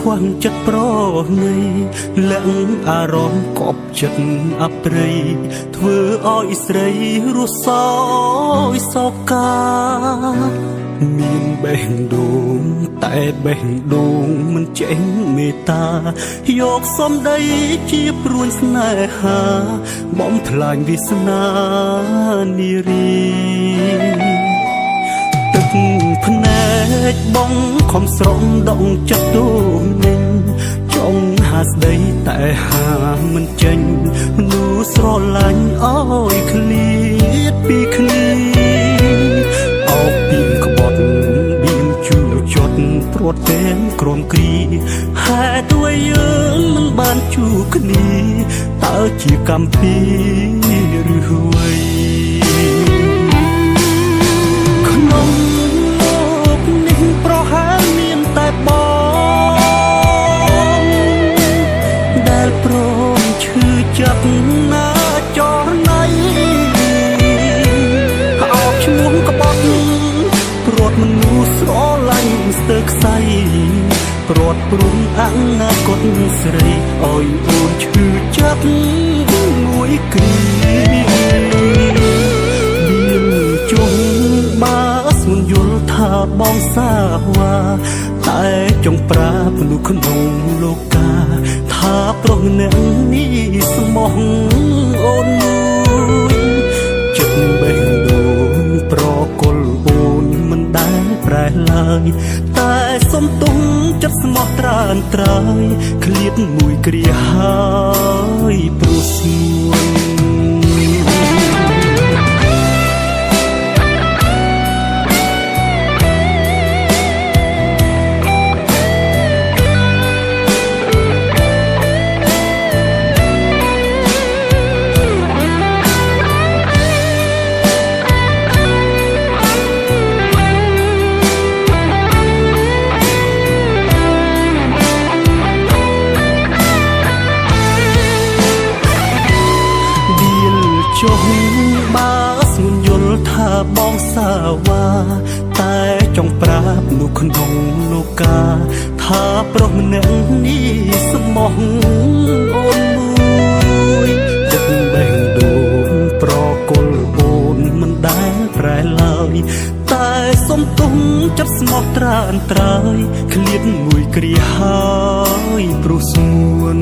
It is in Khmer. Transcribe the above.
ខ្វាំងចិត្តប្រណីលាក់អារម្មណ៍កប់ចិត្តអប្រិយធ្វើឲ្យស្រីរស់សោយសោកាមានបេះដូងតែបេះដូងមិនចេះមេត្តាយកសំដីជាព្រួយស្នេហាបំផ្លាញវាសនានារីទឹកភ្នែកបងខំស្រង់ដងចិត្តទូនិញចង់ហាស្ដីតែហាមិនចេញមនុស្សស្រឡាញ់អើយឃ្លាតពីគ្នាអោបពីក្បត់បៀមជួចត់ព្រាត់ទាំងក្រមគ្រីហេតុអ្វីយើងមិនបានជួបគ្នាតើជាកម្មពីឬអ្វីក្នុងលោកនេះប្រហែលមានតែបងដែលព្រមឈឺចាប់ណាចរណៃអោបឈ្មោះក្បត់ព្រាត់មនុស្សស្រឡាញ់ស្ទើរខ្សែព្រាត់ព្រុំអនាគតស្រីឲ្យអូនឈឺចាប់មួយគ្រាមានជុំបាស្មិនយល់ថាបងសាវ៉ាតែចង់ប្រាប់មនុស្សក្នុងលោកាថាប្រុសម្នាក់នេះស្មោះអូនមួយចិត្តបេះដូងប្រគល់អូនមិនដែលប្រែឡើយតែសុំទុំចិត្តស្មោះត្រានត្រើយឃ្លាតមួយគ្រាហើយព្រោះស្មួនចុះបើស្មិនយល់ថាបងសាវ៉ាតែចង់ប្រាប់មនុស្សក្នុងលោកាថាប្រុសម្នាក់នេះស្មោះអូនមួយចិត្តបេះដូងប្រគល់អូនមិនដែលប្រែឡើយតែសុំទុំចិត្តស្មោះត្រានត្រើយឃ្លាតមួយគ្រាហើយព្រោះស្មួន